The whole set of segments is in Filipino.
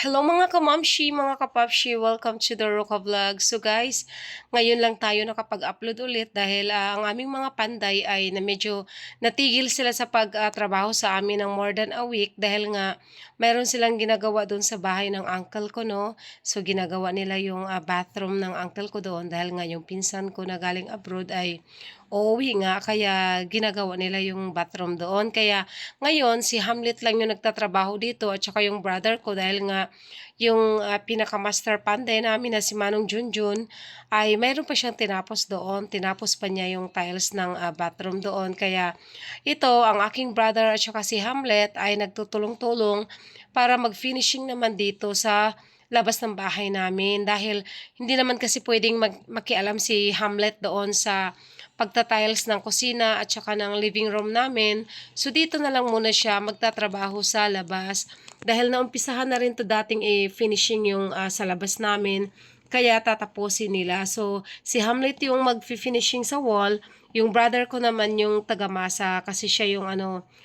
Hello mga kamamshi, mga kapapshi, welcome to the Roca Vlog. So guys, ngayon lang tayo nakapag-upload ulit dahil ang aming mga panday ay na medyo natigil sila sa pagtrabaho sa amin ng more than a week dahil nga mayroon silang ginagawa doon sa bahay ng uncle ko, no? So ginagawa nila yung bathroom ng uncle ko doon dahil nga yung pinsan ko na galing abroad ay uuwi nga kaya ginagawa nila yung bathroom doon. Kaya ngayon si Hamlet lang yung nagtatrabaho dito at saka yung brother ko dahil nga yung pinaka-master panday namin na si Manong Junjun ay mayroon pa siyang tinapos doon. Tinapos pa niya yung tiles ng bathroom doon. Kaya ito, ang aking brother at saka si Hamlet ay nagtutulong-tulong para mag-finishing naman dito sa labas ng bahay namin dahil hindi naman kasi pwedeng makialam si Hamlet doon sa pagtatiles ng kusina at saka ng living room namin. So dito na lang muna siya magtatrabaho sa labas dahil naumpisahan na rin to dating finishing yung sa labas namin. Kaya tatapusin nila. So si Hamlet yung mag-finishing sa wall, yung brother ko naman yung tagamasa kasi siya yung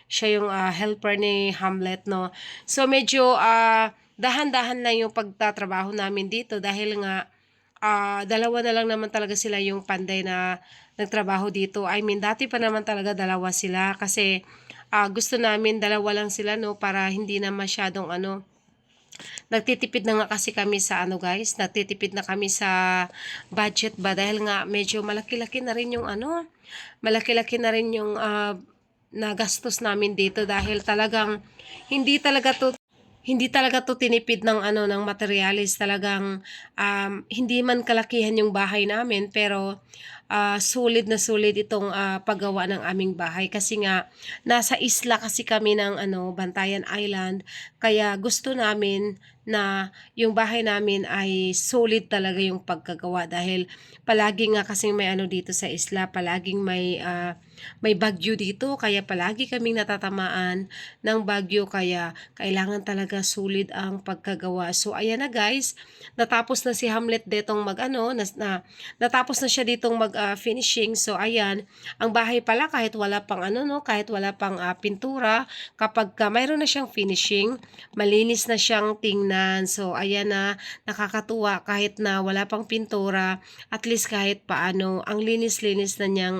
siya yung helper ni Hamlet, no. So medyo dahan-dahan lang yung pagtatrabaho namin dito dahil nga dalawa na lang naman talaga sila yung panday na nagtrabaho dito. I mean, dati pa naman talaga dalawa sila kasi gusto namin dalawa lang sila, no, para hindi na masyadong nagtitipid na nga kasi kami sa guys, nagtitipid na kami sa budget ba dahil nga medyo malaki-laki na rin yung malaki-laki na rin yung nagastos namin dito dahil talagang hindi talaga to hindi talaga to tinipid ng ng materialis. Talagang hindi man kalakihan yung bahay namin pero sulit na sulit itong paggawa ng aming bahay kasi nga nasa isla kasi kami ng Bantayan Island, kaya gusto namin na yung bahay namin ay solid talaga yung pagkagawa dahil palagi nga kasi may dito sa isla, palaging may bagyo dito kaya palagi kaming natatamaan ng bagyo kaya kailangan talaga sulit ang pagkagawa. So ayan na guys, natapos na si Hamlet ditong natapos na siya ditong finishing. So ayan, ang bahay pala kahit wala pang kahit wala pang pintura, kapag mayroon na siyang finishing, malinis na siyang tingnan. So ayan na, nakakatuwa kahit na wala pang pintura, at least kahit paano ang linis-linis na niyang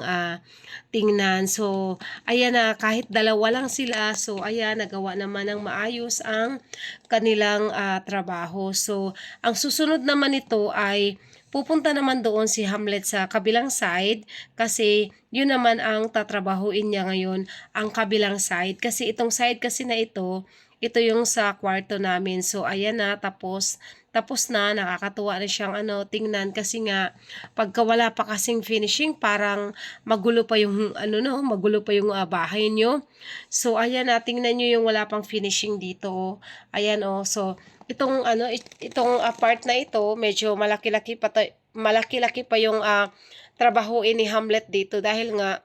tingnan. So ayan na, kahit dalawa lang sila, so ayan, nagawa naman ng maayos ang kanilang trabaho. So ang susunod naman ito ay pupunta naman doon si Hamlet sa kabilang side kasi yun naman ang tatrabahuin niya ngayon, ang kabilang side. Kasi itong side kasi na ito yung sa kwarto namin. So ayan na, tapos na, nakakatuwa na siyang tingnan kasi nga pagka wala pa kasing finishing parang magulo pa yung magulo pa yung bahay nyo. So ayan na, tingnan nyo yung wala pang finishing dito. Ayan so itong itong part na ito medyo malaki-laki pa yung trabahuin ni Hamlet dito dahil nga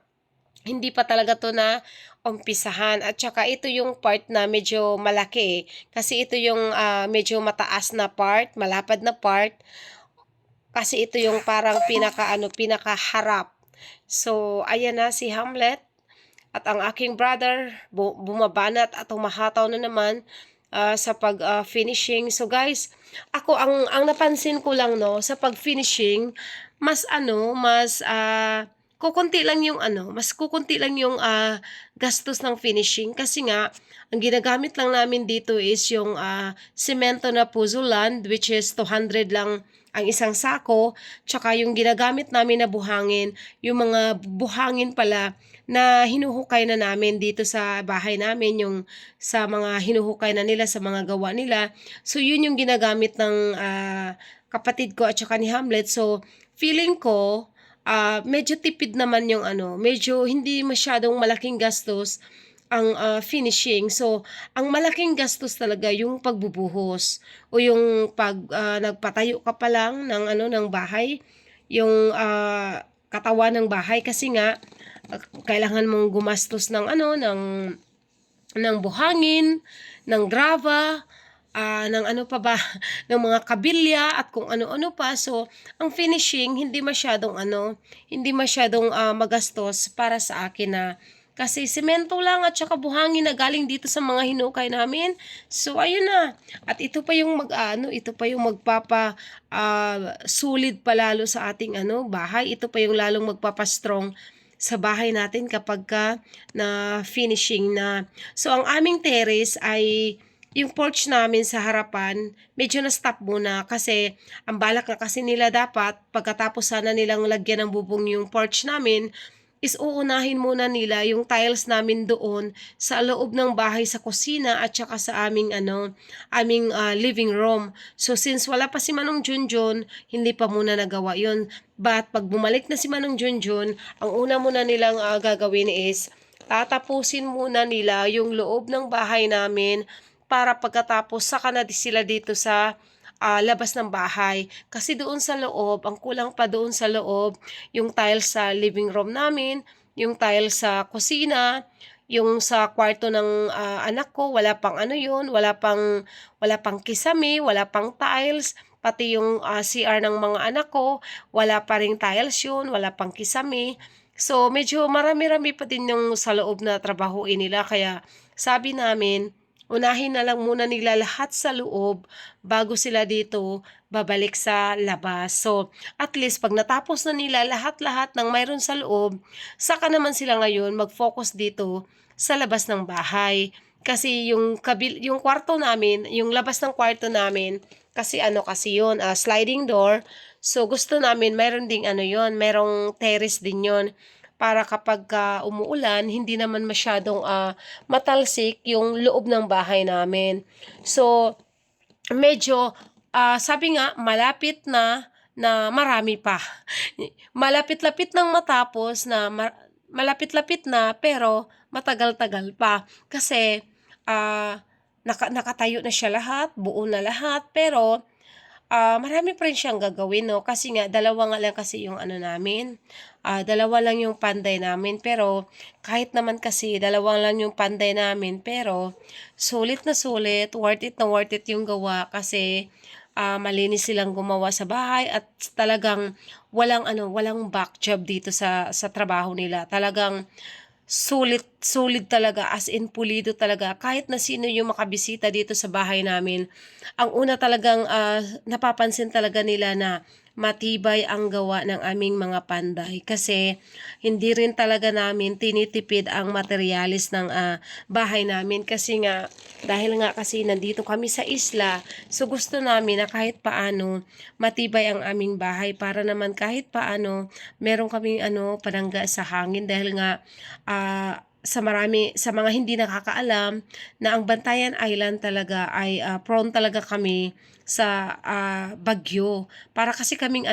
hindi pa talaga to na umpisahan. At saka ito yung part na medyo malaki kasi ito yung medyo mataas na part, malapad na part, kasi ito yung parang pinakaharap. So ayan na si Hamlet at ang aking brother bumabanat at humahataw na naman sa pag-finishing. So guys, ako ang napansin ko lang, no, sa pag-finishing, mas mas kukunti lang yung mas kukunti lang yung gastos ng finishing kasi nga ang ginagamit lang namin dito is yung semento na Puzulan, which is 200 lang ang isang sako, tsaka yung ginagamit namin na buhangin, yung mga buhangin pala na hinuhukay na namin dito sa bahay namin, yung sa mga hinuhukay na nila sa mga gawa nila. So yun yung ginagamit ng kapatid ko at saka ni Hamlet. So feeling ko medyo tipid naman yung medyo hindi masyadong malaking gastos ang finishing. So ang malaking gastos talaga yung pagbubuhos o yung pag nagpatayo ka pa lang ng ng bahay, yung katawan ng bahay kasi nga kailangan mong gumastos ng ng buhangin, ng grava, ng pa ba, ng mga kabilya at kung ano-ano pa. So, ang finishing hindi masyadong magastos para sa akin na Kasi semento lang at saka buhangin na galing dito sa mga hinukay namin. So ayun na. At ito pa yung ito pa yung sulit pa lalo sa ating bahay. Ito pa yung lalong magpapa-strong sa bahay natin kapag na finishing na. So ang aming terrace ay yung porch namin sa harapan, medyo na-stop muna kasi ang balak na kasi nila dapat pagkatapos sana nilang lagyan ng bubong yung porch namin is uunahin muna nila yung tiles namin doon sa loob ng bahay sa kusina at saka sa aming living room. So since wala pa si Manong Junjun, hindi pa muna nagawa yon. But pag bumalik na si Manong Junjun, ang una muna nilang gagawin is tatapusin muna nila yung loob ng bahay namin para pagkatapos saka na sila dito sa labas ng bahay. Kasi doon sa loob, ang kulang pa doon sa loob, yung tiles sa living room namin, yung tiles sa kusina, yung sa kwarto ng anak ko, wala pang yun, wala pang kisame, wala pang tiles, pati yung CR ng mga anak ko, wala pa ring tiles yun, wala pang kisame. So, medyo marami-rami pa din yung sa loob na trabahuin nila. Kaya, sabi namin, unahin na lang muna nila lahat sa loob bago sila dito babalik sa labas. So, at least pag natapos na nila lahat-lahat ng mayroon sa loob, saka naman sila ngayon mag-focus dito sa labas ng bahay. Kasi yung kwarto namin, yung labas ng kwarto namin, kasi kasi yun, sliding door. So, gusto namin, mayroon ding yun, merong terrace din yun para kapag umuulan, hindi naman masyadong matalsik yung loob ng bahay namin. So, medyo, sabi nga, malapit na marami pa. Malapit-lapit nang matapos malapit-lapit na pero matagal-tagal pa. Kasi, nakatayo na siya lahat, buo na lahat, pero marami pa rin siyang gagawin, no? Kasi nga, dalawa nga lang kasi yung namin. Dalawa lang yung panday namin. Pero, kahit naman kasi, dalawa lang yung panday namin. Pero, sulit na sulit, worth it na worth it yung gawa. Kasi, malinis silang gumawa sa bahay. At talagang, walang back job dito sa trabaho nila. Talagang, sulit talaga, as in pulido talaga. Kahit na sino yung makabisita dito sa bahay namin, ang una talagang napapansin talaga nila na matibay ang gawa ng aming mga panday. Kasi hindi rin talaga namin tinitipid ang materialis ng bahay namin. Kasi nga, dahil nga kasi nandito kami sa isla, so gusto namin na kahit paano matibay ang aming bahay para naman kahit paano meron kaming panangga sa hangin dahil nga sa mga hindi nakakaalam na ang Bantayan Island talaga ay prone talaga kami sa bagyo. Para kasi kaming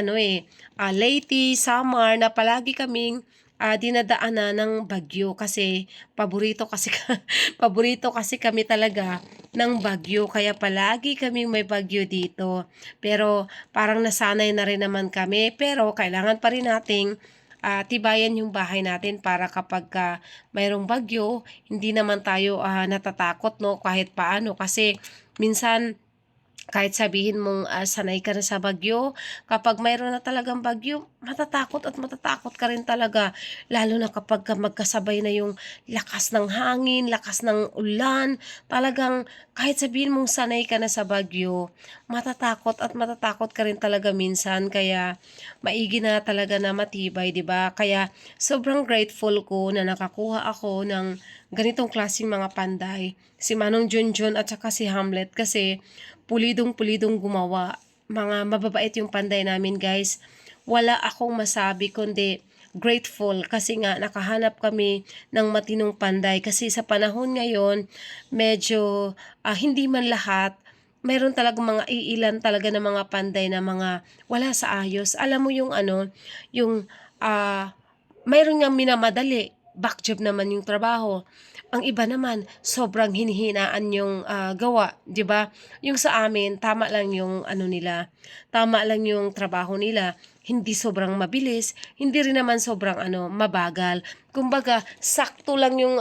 Leyte, Samar na palagi kaming dinadaanan ng bagyo kasi paborito kasi kami talaga ng bagyo kaya palagi kaming may bagyo dito. Pero parang nasanay na rin naman kami pero kailangan pa rin nating tibayan yung bahay natin para kapag mayroong bagyo, hindi naman tayo natatakot, no, kahit paano. Kasi minsan, kahit sabihin mong sanay ka na sa bagyo, kapag mayroon na talagang bagyo, matatakot ka rin talaga. Lalo na kapag magkasabay na yung lakas ng hangin, lakas ng ulan, talagang kahit sabihin mong sanay ka na sa bagyo, matatakot ka rin talaga minsan. Kaya maigi na talaga na matibay, 'di ba? Kaya sobrang grateful ko na nakakuha ako ng ganitong klaseng mga panday. Si Manong Junjun at saka si Hamlet kasi pulidong-pulidong gumawa. Mga mababait yung panday namin, guys. Wala akong masabi kundi grateful kasi nga nakahanap kami ng matinong panday kasi sa panahon ngayon medyo hindi man lahat, mayroon talagang mga iilan talaga na mga panday na mga wala sa ayos. Alam mo yung yung mayroon nga minamadali, back job naman yung trabaho. Ang iba naman, sobrang hinihinaan yung gawa, 'di ba? Yung sa amin, tama lang yung tama lang yung trabaho nila. Hindi sobrang mabilis, hindi rin naman sobrang mabagal. Kumbaga, sakto lang yung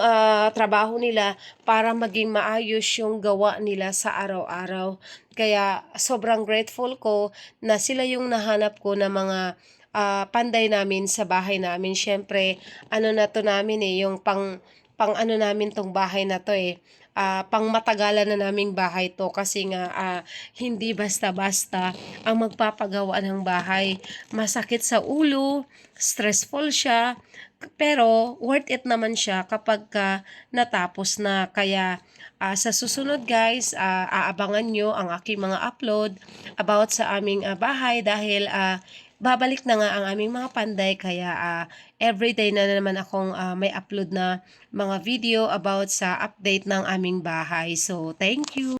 trabaho nila para maging maayos yung gawa nila sa araw-araw. Kaya sobrang grateful ko na sila yung nahanap ko na mga panday namin sa bahay namin. Siyempre, ano na 'to namin, yung pang ano namin 'tong bahay na 'to, pang matagalan na naming bahay 'to kasi nga, hindi basta-basta ang magpapagawa ng bahay. Masakit sa ulo, stressful siya, pero worth it naman siya kapagka natapos na. Kaya, sa susunod guys, aabangan nyo ang aking mga upload about sa aming, bahay dahil, babalik na nga ang aming mga panday kaya, everyday na naman akong, may upload na mga video about sa update ng aming bahay. So, thank you.